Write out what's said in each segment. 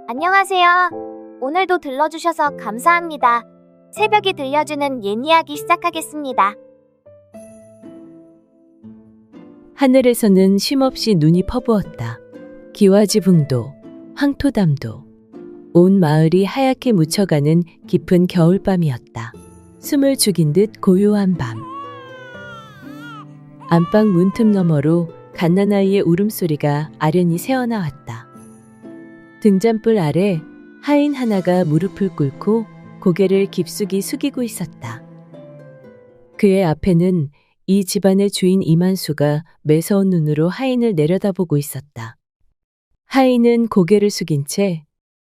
안녕하세요. 오늘도 들러주셔서 감사합니다. 새벽이 들려주는 옛 이야기 시작하겠습니다. 하늘에서는 쉼없이 눈이 퍼부었다. 기와지붕도, 황토담도, 온 마을이 하얗게 묻혀가는 깊은 겨울밤이었다. 숨을 죽인 듯 고요한 밤. 안방 문틈 너머로 갓난아이의 울음소리가 아련히 새어나왔다. 등잔불 아래 하인 하나가 무릎을 꿇고 고개를 깊숙이 숙이고 있었다. 그의 앞에는 이 집안의 주인 이만수가 매서운 눈으로 하인을 내려다보고 있었다. 하인은 고개를 숙인 채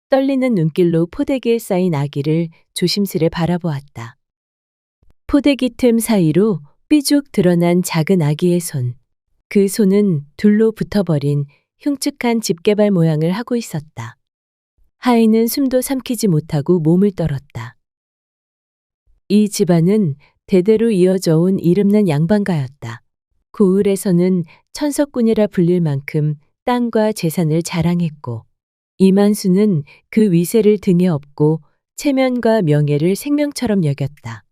떨리는 눈길로 포대기에 쌓인 아기를 조심스레 바라보았다. 포대기 틈 사이로 삐죽 드러난 작은 아기의 손. 그 손은 둘로 붙어버린 흉측한 집게발 모양을 하고 있었다. 하인은 숨도 삼키지 못하고 몸을 떨었다. 이 집안은 대대로 이어져 온 이름난 양반가였다. 고을에서는 천석군이라 불릴 만큼 땅과 재산을 자랑했고, 이만수는 그 위세를 등에 업고 체면과 명예를 생명처럼 여겼다.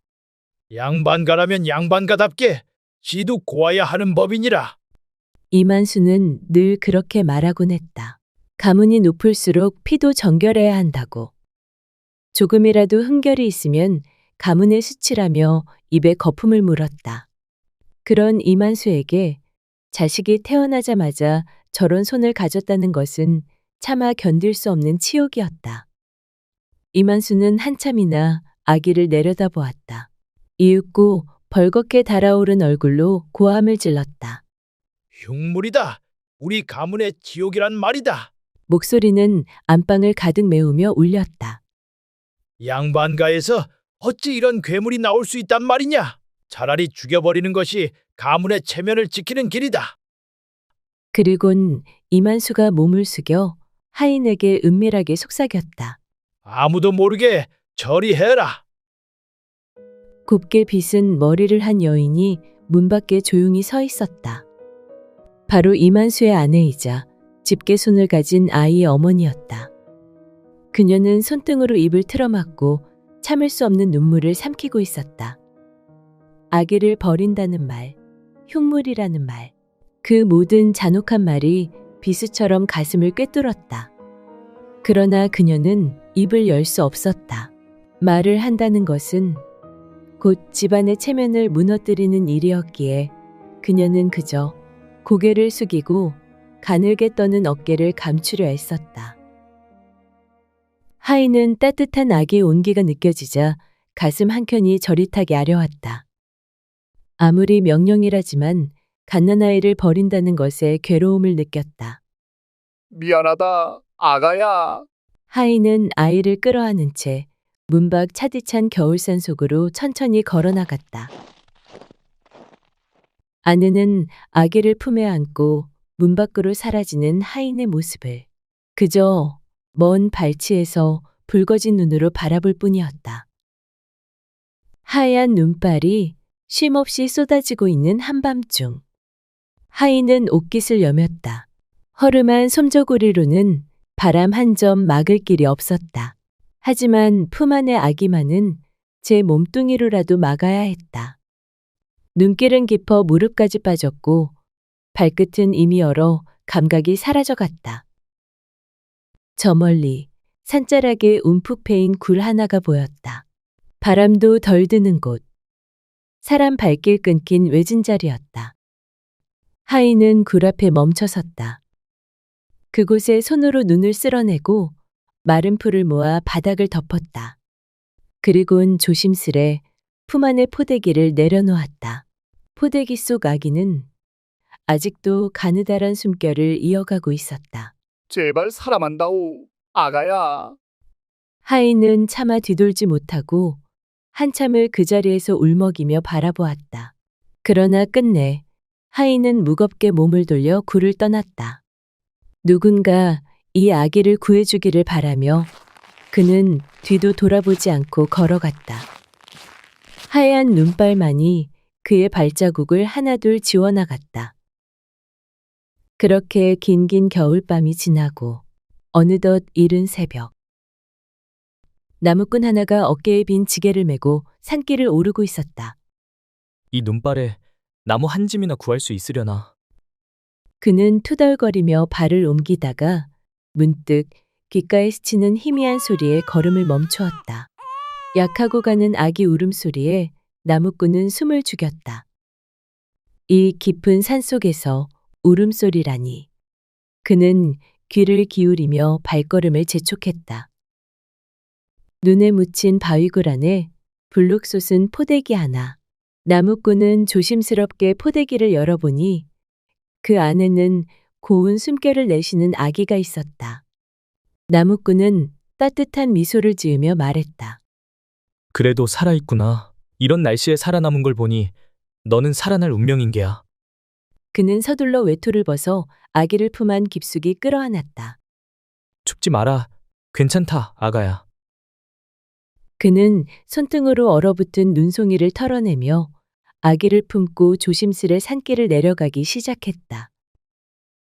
양반가라면 양반가답게 지도 고아야 하는 법이니라. 이만수는 늘 그렇게 말하곤 했다. 가문이 높을수록 피도 정결해야 한다고. 조금이라도 흠결이 있으면 가문의 수치라며 입에 거품을 물었다. 그런 이만수에게 자식이 태어나자마자 저런 손을 가졌다는 것은 차마 견딜 수 없는 치욕이었다. 이만수는 한참이나 아기를 내려다보았다. 이윽고 벌겋게 달아오른 얼굴로 고함을 질렀다. 흉물이다. 우리 가문의 지옥이란 말이다. 목소리는 안방을 가득 메우며 울렸다. 양반가에서 어찌 이런 괴물이 나올 수 있단 말이냐? 차라리 죽여버리는 것이 가문의 체면을 지키는 길이다. 그리곤 이만수가 몸을 숙여 하인에게 은밀하게 속삭였다. 아무도 모르게 처리해라. 곱게 빗은 머리를 한 여인이 문 밖에 조용히 서 있었다. 바로 이만수의 아내이자 집게손을 가진 아이의 어머니였다. 그녀는 손등으로 입을 틀어막고 참을 수 없는 눈물을 삼키고 있었다. 아기를 버린다는 말, 흉물이라는 말, 그 모든 잔혹한 말이 비수처럼 가슴을 꿰뚫었다. 그러나 그녀는 입을 열 수 없었다. 말을 한다는 것은 곧 집안의 체면을 무너뜨리는 일이었기에 그녀는 그저 고개를 숙이고 가늘게 떠는 어깨를 감추려 애썼다. 하인은 따뜻한 아기의 온기가 느껴지자 가슴 한켠이 저릿하게 아려왔다. 아무리 명령이라지만 갓난아이를 버린다는 것에 괴로움을 느꼈다. 미안하다, 아가야. 하인은 아이를 끌어안은 채 문 밖 차디찬 겨울산 속으로 천천히 걸어나갔다. 아내는 아기를 품에 안고 문 밖으로 사라지는 하인의 모습을 그저 먼 발치에서 붉어진 눈으로 바라볼 뿐이었다. 하얀 눈발이 쉼없이 쏟아지고 있는 한밤중. 하인은 옷깃을 여몄다. 허름한 솜저고리로는 바람 한 점 막을 길이 없었다. 하지만 품 안의 아기만은 제 몸뚱이로라도 막아야 했다. 눈길은 깊어 무릎까지 빠졌고 발끝은 이미 얼어 감각이 사라져갔다. 저 멀리 산자락에 움푹 패인 굴 하나가 보였다. 바람도 덜 드는 곳. 사람 발길 끊긴 외진 자리였다. 하인은 굴 앞에 멈춰섰다. 그곳에 손으로 눈을 쓸어내고 마른 풀을 모아 바닥을 덮었다. 그리곤 조심스레 품 안의 포대기를 내려놓았다. 포대기 속 아기는 아직도 가느다란 숨결을 이어가고 있었다. 제발 사람한다오, 아가야. 하인은 차마 뒤돌지 못하고 한참을 그 자리에서 울먹이며 바라보았다. 그러나 끝내 하인은 무겁게 몸을 돌려 굴을 떠났다. 누군가 이 아기를 구해주기를 바라며 그는 뒤도 돌아보지 않고 걸어갔다. 하얀 눈발만이 그의 발자국을 하나둘 지워나갔다. 그렇게 긴긴 겨울밤이 지나고 어느덧 이른 새벽. 나무꾼 하나가 어깨에 빈 지게를 메고 산길을 오르고 있었다. 이 눈발에 나무 한 짐이나 구할 수 있으려나. 그는 투덜거리며 발을 옮기다가 문득 귓가에 스치는 희미한 소리에 걸음을 멈추었다. 약하고 가는 아기 울음소리에 나무꾼은 숨을 죽였다. 이 깊은 산속에서 울음소리라니. 그는 귀를 기울이며 발걸음을 재촉했다. 눈에 묻힌 바위굴 안에 불룩 솟은 포대기 하나. 나무꾼은 조심스럽게 포대기를 열어보니 그 안에는 고운 숨결을 내쉬는 아기가 있었다. 나무꾼은 따뜻한 미소를 지으며 말했다. 그래도 살아있구나. 이런 날씨에 살아남은 걸 보니 너는 살아날 운명인 게야. 그는 서둘러 외투를 벗어 아기를 품 안 깊숙이 끌어안았다. 춥지 마라. 괜찮다, 아가야. 그는 손등으로 얼어붙은 눈송이를 털어내며 아기를 품고 조심스레 산길을 내려가기 시작했다.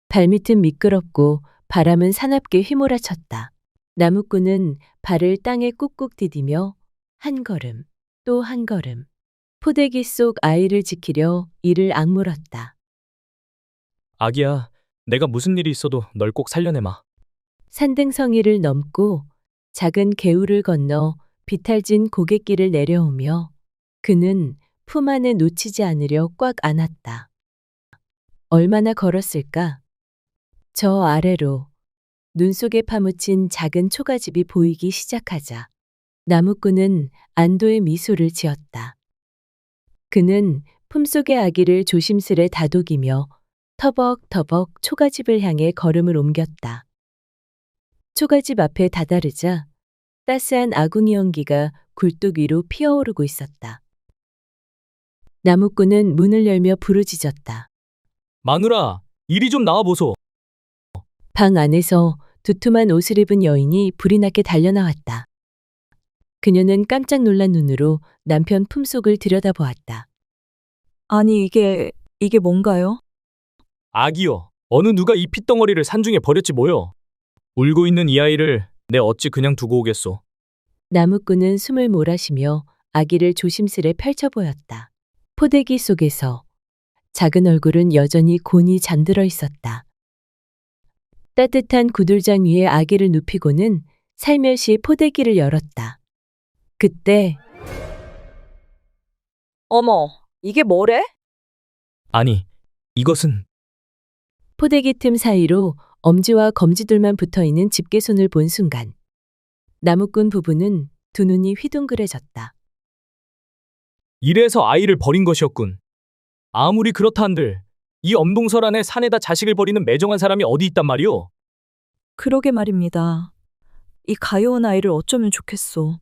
발밑은 미끄럽고 바람은 사납게 휘몰아쳤다. 나무꾼은 발을 땅에 꾹꾹 디디며 한 걸음, 또 한 걸음, 포대기 속 아이를 지키려 이를 악물었다. 아기야, 내가 무슨 일이 있어도 널 꼭 살려내마. 산등성이를 넘고 작은 개울을 건너 비탈진 고갯길을 내려오며 그는 품 안에 놓치지 않으려 꽉 안았다. 얼마나 걸었을까? 저 아래로 눈 속에 파묻힌 작은 초가집이 보이기 시작하자 나무꾼은 안도의 미소를 지었다. 그는 품속의 아기를 조심스레 다독이며 터벅터벅 초가집을 향해 걸음을 옮겼다. 초가집 앞에 다다르자 따스한 아궁이 연기가 굴뚝 위로 피어오르고 있었다. 나무꾼은 문을 열며 부르짖었다. 마누라, 이리 좀 나와보소. 방 안에서 두툼한 옷을 입은 여인이 불이 나게 달려나왔다. 그녀는 깜짝 놀란 눈으로 남편 품속을 들여다보았다. 아니, 이게 뭔가요? 아기요, 어느 누가 이 핏덩어리를 산중에 버렸지 뭐요. 울고 있는 이 아이를 내 어찌 그냥 두고 오겠소. 나무꾼은 숨을 몰아쉬며 아기를 조심스레 펼쳐 보였다. 포대기 속에서 작은 얼굴은 여전히 곤히 잠들어 있었다. 따뜻한 구들장 위에 아기를 눕히고는 살며시 포대기를 열었다. 그때 어머, 이게 뭐래? 아니, 이것은 포대기 틈 사이로 엄지와 검지둘만 붙어있는 집게손을 본 순간 나무꾼 부부는 두 눈이 휘둥그레졌다. 이래서 아이를 버린 것이었군. 아무리 그렇다 한들 이 엄동설 안에 산에다 자식을 버리는 매정한 사람이 어디 있단 말이오? 그러게 말입니다. 이 가여운 아이를 어쩌면 좋겠소.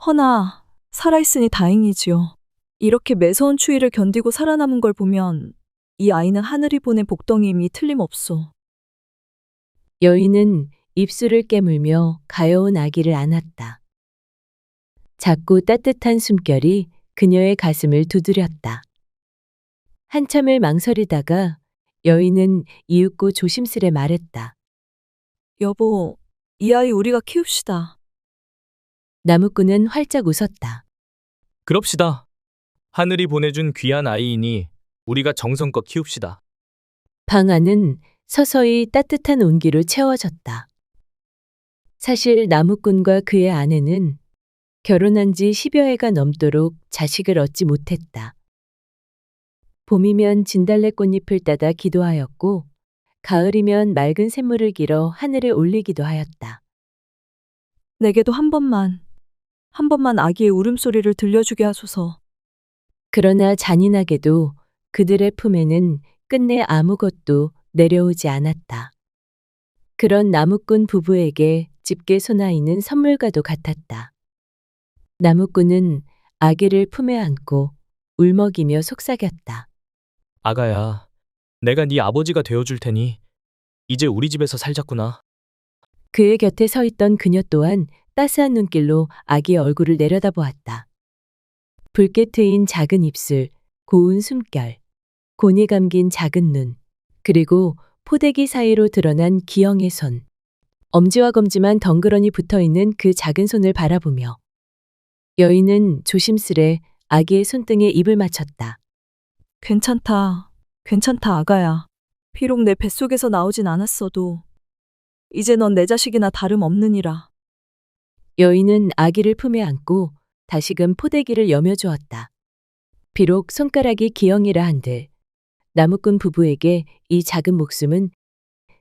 허나 살아있으니 다행이지요. 이렇게 매서운 추위를 견디고 살아남은 걸 보면 이 아이는 하늘이 보낸 복덩이임이 틀림없소. 여인은 입술을 깨물며 가여운 아기를 안았다. 작고 따뜻한 숨결이 그녀의 가슴을 두드렸다. 한참을 망설이다가 여인은 이윽고 조심스레 말했다. 여보, 이 아이 우리가 키웁시다. 나무꾼은 활짝 웃었다. 그럽시다. 하늘이 보내준 귀한 아이이니 우리가 정성껏 키웁시다. 방 안은 서서히 따뜻한 온기로 채워졌다. 사실 나무꾼과 그의 아내는 결혼한 지 10여 해가 넘도록 자식을 얻지 못했다. 봄이면 진달래 꽃잎을 따다 기도하였고 가을이면 맑은 샘물을 길어 하늘에 올리기도 하였다. 내게도 한 번만 아기의 울음소리를 들려주게 하소서. 그러나 잔인하게도 그들의 품에는 끝내 아무것도 내려오지 않았다. 그런 나무꾼 부부에게 집게 소나이는 선물과도 같았다. 나무꾼은 아기를 품에 안고 울먹이며 속삭였다. 아가야, 내가 네 아버지가 되어줄 테니 이제 우리 집에서 살자꾸나. 그의 곁에 서 있던 그녀 또한 따스한 눈길로 아기의 얼굴을 내려다보았다. 붉게 트인 작은 입술, 고운 숨결, 곤히 감긴 작은 눈, 그리고 포대기 사이로 드러난 기형의 손. 엄지와 검지만 덩그러니 붙어있는 그 작은 손을 바라보며 여인은 조심스레 아기의 손등에 입을 맞췄다. 괜찮다. 괜찮다, 아가야. 비록 내 뱃속에서 나오진 않았어도 이제 넌 내 자식이나 다름없느니라. 여인은 아기를 품에 안고 다시금 포대기를 여며주었다. 비록 손가락이 기형이라 한들 나무꾼 부부에게 이 작은 목숨은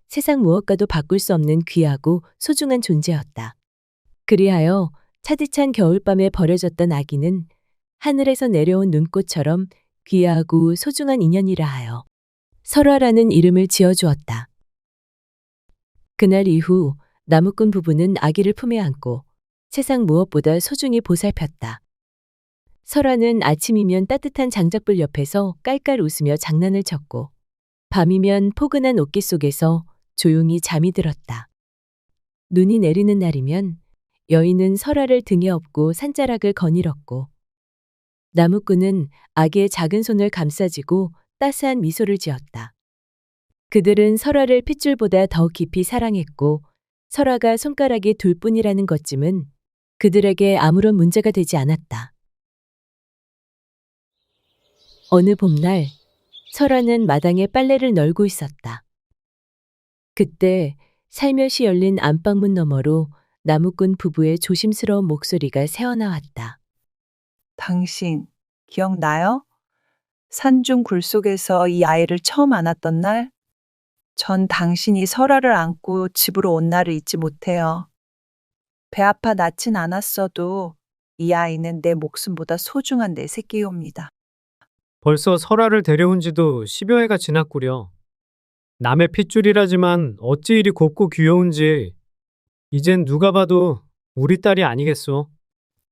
세상 무엇과도 바꿀 수 없는 귀하고 소중한 존재였다. 그리하여 차디찬 겨울밤에 버려졌던 아기는 하늘에서 내려온 눈꽃처럼 귀하고 소중한 인연이라 하여 설화라는 이름을 지어주었다. 그날 이후 나무꾼 부부는 아기를 품에 안고 세상 무엇보다 소중히 보살폈다. 설화는 아침이면 따뜻한 장작불 옆에서 깔깔 웃으며 장난을 쳤고 밤이면 포근한 옷깃 속에서 조용히 잠이 들었다. 눈이 내리는 날이면 여인은 설화를 등에 업고 산자락을 거닐었고 나무꾼은 아기의 작은 손을 감싸쥐고 따스한 미소를 지었다. 그들은 설화를 핏줄보다 더 깊이 사랑했고 설화가 손가락이 둘뿐이라는 것쯤은 그들에게 아무런 문제가 되지 않았다. 어느 봄날 설화는 마당에 빨래를 널고 있었다. 그때 살며시 열린 안방문 너머로 나무꾼 부부의 조심스러운 목소리가 새어나왔다. 당신 기억나요? 산중 굴 속에서 이 아이를 처음 안았던 날? 전 당신이 설화를 안고 집으로 온 날을 잊지 못해요. 배 아파 낳진 않았어도 이 아이는 내 목숨보다 소중한 내 새끼옵니다. 벌써 설화를 데려온 지도 10여 해가 지났구려. 남의 핏줄이라지만 어찌 이리 곱고 귀여운지 이젠 누가 봐도 우리 딸이 아니겠소.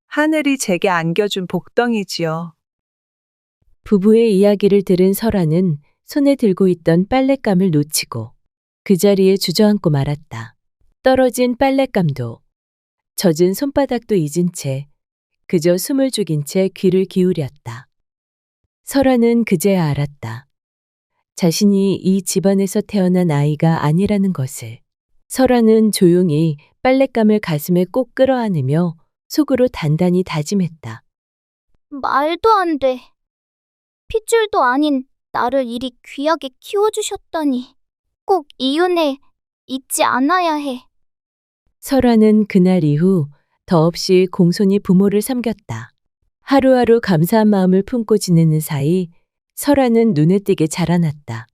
하늘이 제게 안겨준 복덩이지요. 부부의 이야기를 들은 설화는 손에 들고 있던 빨랫감을 놓치고 그 자리에 주저앉고 말았다. 떨어진 빨랫감도 젖은 손바닥도 잊은 채 그저 숨을 죽인 채 귀를 기울였다. 설화는 그제야 알았다. 자신이 이 집안에서 태어난 아이가 아니라는 것을. 설화는 조용히 빨랫감을 가슴에 꼭 끌어안으며 속으로 단단히 다짐했다. 말도 안 돼. 핏줄도 아닌 나를 이리 귀하게 키워주셨다니. 꼭 이 은혜 잊지 않아야 해. 설화는 그날 이후 더없이 공손히 부모를 섬겼다. 하루하루 감사한 마음을 품고 지내는 사이 설화는 눈에 띄게 자라났다.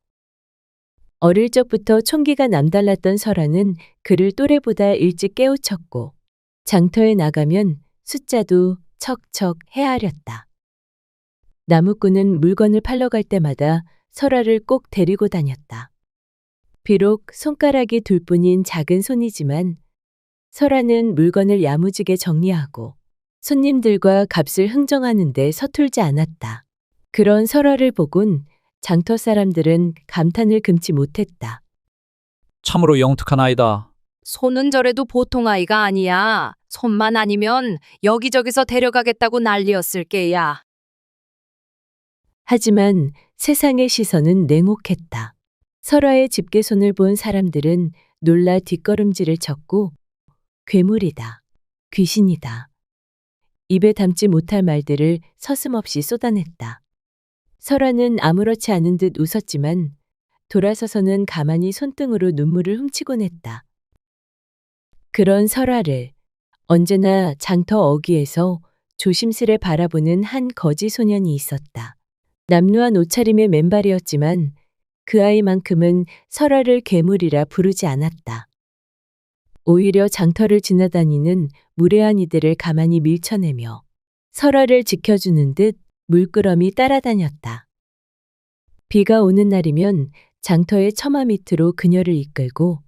어릴 적부터 총기가 남달랐던 설화는 그를 또래보다 일찍 깨우쳤고 장터에 나가면 숫자도 척척 헤아렸다. 나무꾼은 물건을 팔러 갈 때마다 설화를 꼭 데리고 다녔다. 비록 손가락이 둘뿐인 작은 손이지만 설화는 물건을 야무지게 정리하고 손님들과 값을 흥정하는 데 서툴지 않았다. 그런 설화를 보곤 장터 사람들은 감탄을 금치 못했다. 참으로 영특한 아이다. 손은 저래도 보통 아이가 아니야. 손만 아니면 여기저기서 데려가겠다고 난리였을 게야. 하지만 세상의 시선은 냉혹했다. 설화의 집게손을 본 사람들은 놀라 뒷걸음질을 쳤고 괴물이다. 귀신이다. 입에 담지 못할 말들을 서슴없이 쏟아냈다. 설화는 아무렇지 않은 듯 웃었지만 돌아서서는 가만히 손등으로 눈물을 훔치곤 했다. 그런 설화를 언제나 장터 어귀에서 조심스레 바라보는 한 거지 소년이 있었다. 남루한 옷차림의 맨발이었지만 그 아이만큼은 설화를 괴물이라 부르지 않았다. 오히려 장터를 지나다니는 무례한 이들을 가만히 밀쳐내며 설화를 지켜주는 듯 물끄러미 따라다녔다. 비가 오는 날이면 장터의 처마 밑으로 그녀를 이끌고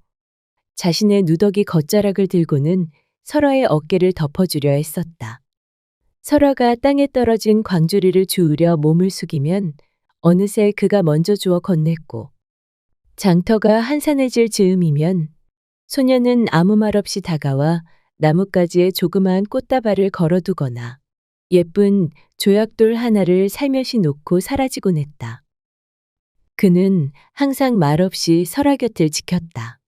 자신의 누더기 겉자락을 들고는 설화의 어깨를 덮어주려 했었다. 설화가 땅에 떨어진 광주리를 주우려 몸을 숙이면 어느새 그가 먼저 주워 건넸고 장터가 한산해질 즈음이면 소녀는 아무 말 없이 다가와 나뭇가지에 조그마한 꽃다발을 걸어두거나 예쁜 조약돌 하나를 살며시 놓고 사라지곤 했다. 그는 항상 말없이 설화 곁을 지켰다.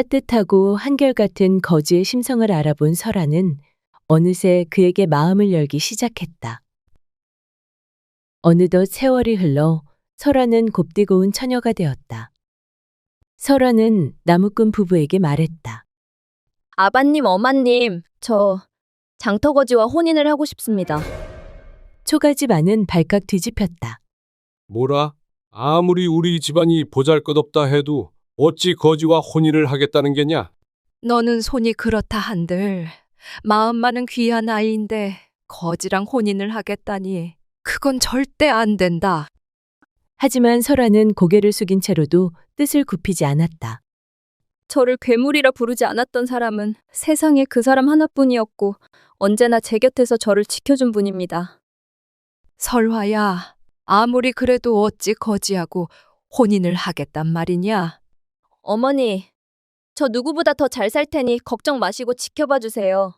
따뜻하고 한결같은 거지의 심성을 알아본 설아는 어느새 그에게 마음을 열기 시작했다. 어느덧 세월이 흘러 설아는 곱디고 온 처녀가 되었다. 설아는 나무꾼 부부에게 말했다. 아바님, 어마님, 저 장터거지와 혼인을 하고 싶습니다. 초가집 안은 발칵 뒤집혔다. 뭐라? 아무리 우리 집안이 보잘것없다 해도 어찌 거지와 혼인을 하겠다는 게냐? 너는 손이 그렇다 한들 마음만은 귀한 아이인데 거지랑 혼인을 하겠다니 그건 절대 안 된다. 하지만 설아는 고개를 숙인 채로도 뜻을 굽히지 않았다. 저를 괴물이라 부르지 않았던 사람은 세상에 그 사람 하나뿐이었고 언제나 제 곁에서 저를 지켜준 분입니다. 설화야, 아무리 그래도 어찌 거지하고 혼인을 하겠단 말이냐? 어머니, 저 누구보다 더 잘 살 테니 걱정 마시고 지켜봐 주세요.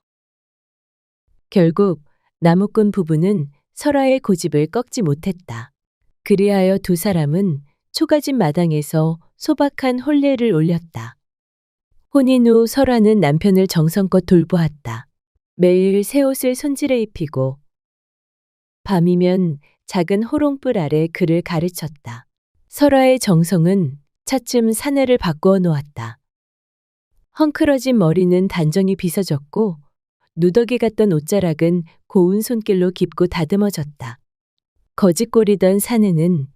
결국 나무꾼 부부는 설아의 고집을 꺾지 못했다. 그리하여 두 사람은 초가집 마당에서 소박한 혼례를 올렸다. 혼인 후 설아는 남편을 정성껏 돌보았다. 매일 새 옷을 손질해 입히고 밤이면 작은 호롱불 아래 그를 가르쳤다. 설아의 정성은 차츰 사내를 바꾸어 놓았다. 헝클어진 머리는 단정히 빗어졌고 누더기 같던 옷자락은 고운 손길로 깊고 다듬어졌다. 거짓골이던 사내는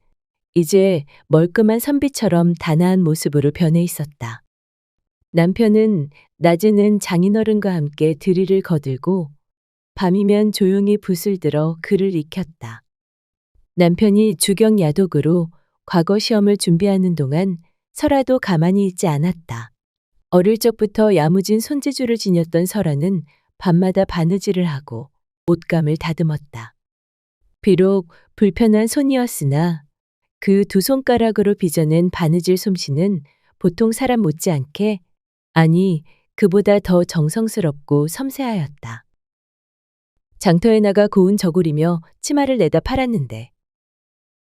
이제 멀끔한 선비처럼 단아한 모습으로 변해 있었다. 남편은 낮에는 장인어른과 함께 드리를 거들고 밤이면 조용히 붓을 들어 글을 익혔다. 남편이 주경 야독으로 과거 시험을 준비하는 동안 설아도 가만히 있지 않았다. 어릴 적부터 야무진 손재주를 지녔던 설아는 밤마다 바느질을 하고 옷감을 다듬었다. 비록 불편한 손이었으나 그 두 손가락으로 빚어낸 바느질 솜씨는 보통 사람 못지않게, 아니 그보다 더 정성스럽고 섬세하였다. 장터에 나가 고운 저고리며 치마를 내다 팔았는데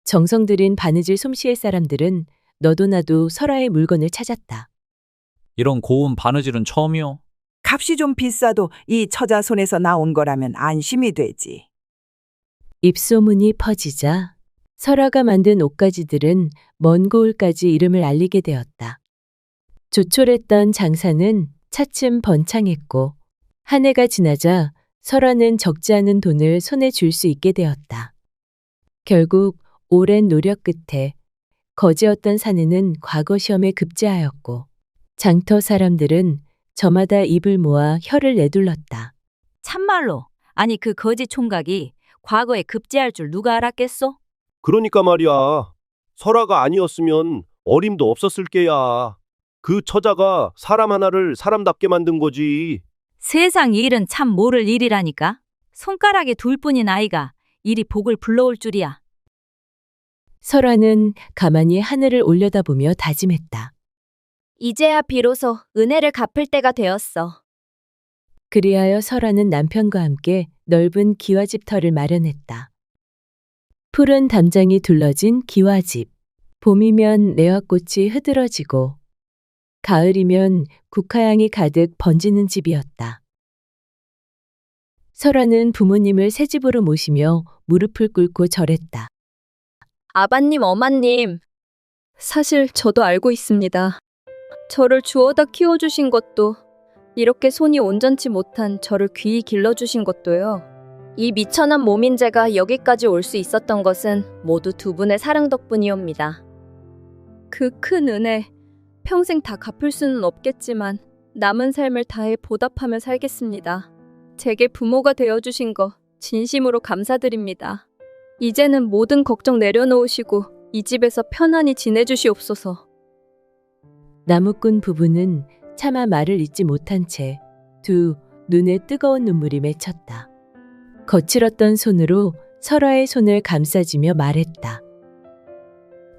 정성 들인 바느질 솜씨의 사람들은 너도 나도 설아의 물건을 찾았다. 이런 고운 바느질은 처음이요. 값이 좀 비싸도 이 처자 손에서 나온 거라면 안심이 되지. 입소문이 퍼지자 설아가 만든 옷가지들은 먼 고을까지 이름을 알리게 되었다. 조촐했던 장사는 차츰 번창했고 한 해가 지나자 설아는 적지 않은 돈을 손에 줄 수 있게 되었다. 결국 오랜 노력 끝에 거지였던 사내는 과거 시험에 급제하였고 장터 사람들은 저마다 입을 모아 혀를 내둘렀다. 참말로, 아니 그 거지 총각이 과거에 급제할 줄 누가 알았겠소? 그러니까 말이야. 설아가 아니었으면 어림도 없었을 게야. 그 처자가 사람 하나를 사람답게 만든 거지. 세상 일은 참 모를 일이라니까. 손가락에 둘 뿐인 아이가 이리 복을 불러올 줄이야. 설아는 가만히 하늘을 올려다보며 다짐했다. 이제야 비로소 은혜를 갚을 때가 되었어. 그리하여 설아는 남편과 함께 넓은 기와집터를 마련했다. 푸른 담장이 둘러진 기와집. 봄이면 레화꽃이 흐드러지고 가을이면 국화향이 가득 번지는 집이었다. 설아는 부모님을 새 집으로 모시며 무릎을 꿇고 절했다. 아바님, 어마님, 사실 저도 알고 있습니다. 저를 주워다 키워주신 것도, 이렇게 손이 온전치 못한 저를 귀히 길러주신 것도요. 이 미천한 몸인 제가 여기까지 올 수 있었던 것은 모두 두 분의 사랑 덕분이옵니다. 그 큰 은혜, 평생 다 갚을 수는 없겠지만 남은 삶을 다해 보답하며 살겠습니다. 제게 부모가 되어주신 거 진심으로 감사드립니다. 이제는 모든 걱정 내려놓으시고 이 집에서 편안히 지내주시옵소서. 나무꾼 부부는 차마 말을 잇지 못한 채 두 눈에 뜨거운 눈물이 맺혔다. 거칠었던 손으로 설아의 손을 감싸주며 말했다.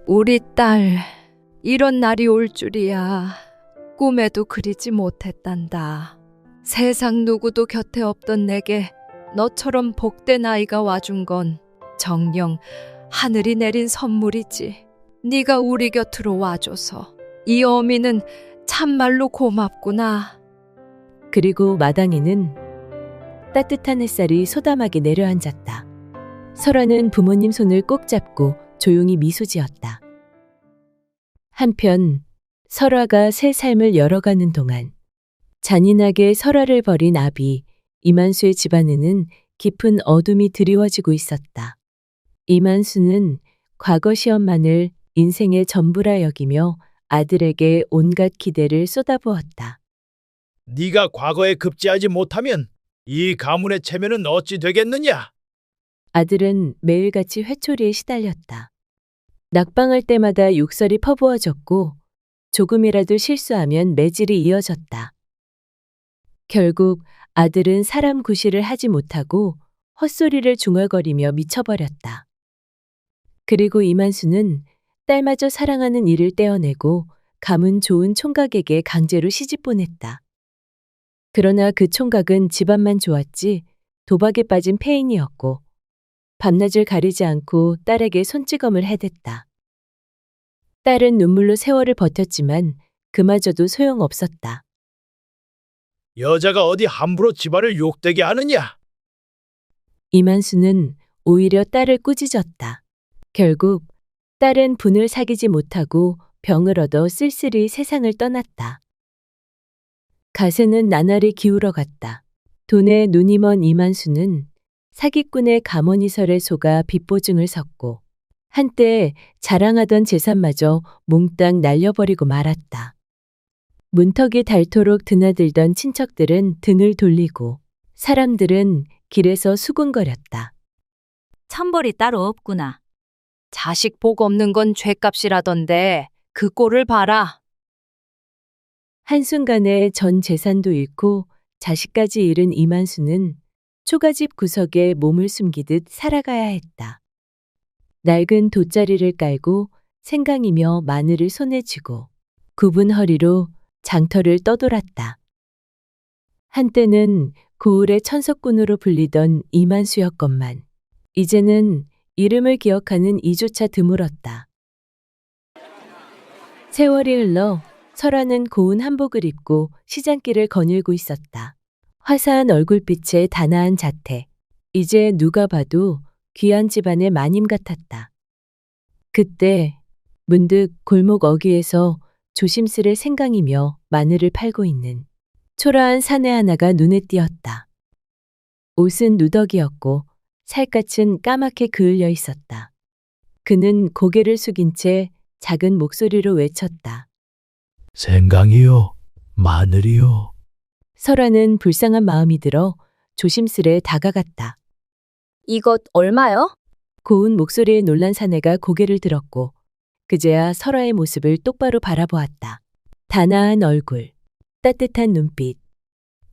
우리 딸, 이런 날이 올 줄이야. 꿈에도 그리지 못했단다. 세상 누구도 곁에 없던 내게 너처럼 복된 아이가 와준 건 정녕 하늘이 내린 선물이지. 네가 우리 곁으로 와줘서 이 어미는 참말로 고맙구나. 그리고 마당에는 따뜻한 햇살이 소담하게 내려앉았다. 설아는 부모님 손을 꼭 잡고 조용히 미소 지었다. 한편 설아가 새 삶을 열어가는 동안 잔인하게 설아를 버린 아비 이만수의 집안에는 깊은 어둠이 드리워지고 있었다. 이만수는 과거 시험만을 인생의 전부라 여기며 아들에게 온갖 기대를 쏟아부었다. 네가 과거에 급제하지 못하면 이 가문의 체면은 어찌 되겠느냐? 아들은 매일같이 회초리에 시달렸다. 낙방할 때마다 욕설이 퍼부어졌고 조금이라도 실수하면 매질이 이어졌다. 결국 아들은 사람 구실을 하지 못하고 헛소리를 중얼거리며 미쳐버렸다. 그리고 이만수는 딸마저 사랑하는 이를 떼어내고 가문 좋은 총각에게 강제로 시집 보냈다. 그러나 그 총각은 집안만 좋았지 도박에 빠진 폐인이었고 밤낮을 가리지 않고 딸에게 손찌검을 해댔다. 딸은 눈물로 세월을 버텼지만 그마저도 소용없었다. 여자가 어디 함부로 집안을 욕되게 하느냐? 이만수는 오히려 딸을 꾸짖었다. 결국 딸은 분을 사귀지 못하고 병을 얻어 쓸쓸히 세상을 떠났다. 가세는 나날이 기울어갔다. 돈에 눈이 먼 이만수는 사기꾼의 가머니설에 속아 빚보증을 섰고 한때 자랑하던 재산마저 몽땅 날려버리고 말았다. 문턱이 닳도록 드나들던 친척들은 등을 돌리고 사람들은 길에서 수군거렸다. 천벌이 따로 없구나. 자식 복 없는 건 죗값이라던데 그 꼴을 봐라. 한순간에 전 재산도 잃고 자식까지 잃은 이만수는 초가집 구석에 몸을 숨기듯 살아가야 했다. 낡은 돗자리를 깔고 생강이며 마늘을 손에 쥐고 굽은 허리로 장터를 떠돌았다. 한때는 고을의 천석꾼으로 불리던 이만수였건만 이제는 이름을 기억하는 이조차 드물었다. 세월이 흘러 설아는 고운 한복을 입고 시장길을 거닐고 있었다. 화사한 얼굴빛에 단아한 자태. 이제 누가 봐도 귀한 집안의 마님 같았다. 그때 문득 골목 어귀에서 조심스레 생강이며 마늘을 팔고 있는 초라한 사내 하나가 눈에 띄었다. 옷은 누더기였고 살갗은 까맣게 그을려 있었다. 그는 고개를 숙인 채 작은 목소리로 외쳤다. 생강이요, 마늘이요. 설아는 불쌍한 마음이 들어 조심스레 다가갔다. 이것 얼마요? 고운 목소리에 놀란 사내가 고개를 들었고 그제야 설아의 모습을 똑바로 바라보았다. 단아한 얼굴, 따뜻한 눈빛,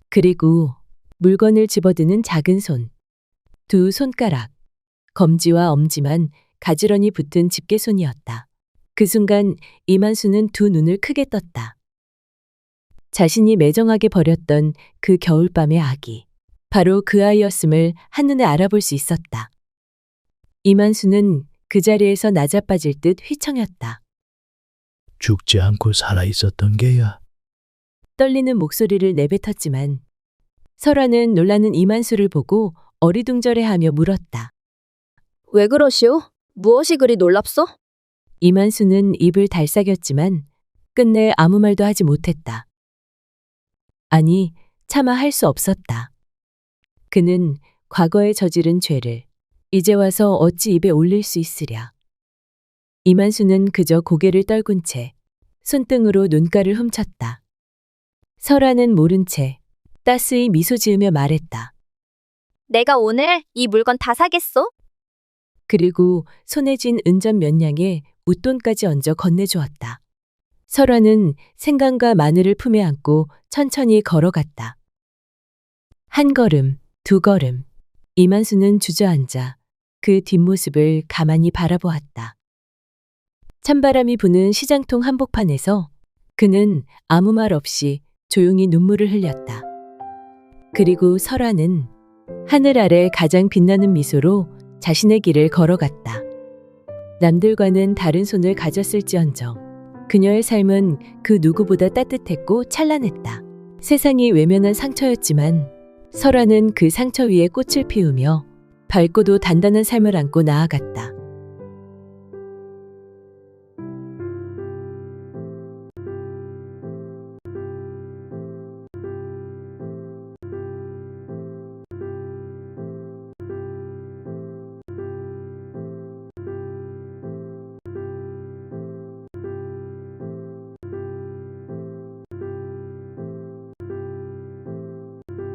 그리고 물건을 집어드는 작은 손. 두 손가락, 검지와 엄지만 가지런히 붙은 집게손이었다. 그 순간 이만수는 두 눈을 크게 떴다. 자신이 매정하게 버렸던 그 겨울밤의 아기. 바로 그 아이였음을 한눈에 알아볼 수 있었다. 이만수는 그 자리에서 나자빠질 듯 휘청였다. 죽지 않고 살아있었던 게야. 떨리는 목소리를 내뱉었지만 설아는 놀라는 이만수를 보고 어리둥절해하며 물었다. 왜 그러시오? 무엇이 그리 놀랍소? 이만수는 입을 달싹였지만 끝내 아무 말도 하지 못했다. 아니, 차마 할 수 없었다. 그는 과거에 저지른 죄를 이제 와서 어찌 입에 올릴 수 있으랴. 이만수는 그저 고개를 떨군 채 손등으로 눈가를 훔쳤다. 설아는 모른 채 따스히 미소 지으며 말했다. 내가 오늘 이 물건 다 사겠소? 그리고 손에 쥔 은전 몇 냥에 웃돈까지 얹어 건네주었다. 설아는 생강과 마늘을 품에 안고 천천히 걸어갔다. 한 걸음, 두 걸음, 이만수는 주저앉아 그 뒷모습을 가만히 바라보았다. 찬바람이 부는 시장통 한복판에서 그는 아무 말 없이 조용히 눈물을 흘렸다. 그리고 설아는 하늘 아래 가장 빛나는 미소로 자신의 길을 걸어갔다. 남들과는 다른 손을 가졌을지언정 그녀의 삶은 그 누구보다 따뜻했고 찬란했다. 세상이 외면한 상처였지만 설아는 그 상처 위에 꽃을 피우며 밝고도 단단한 삶을 안고 나아갔다.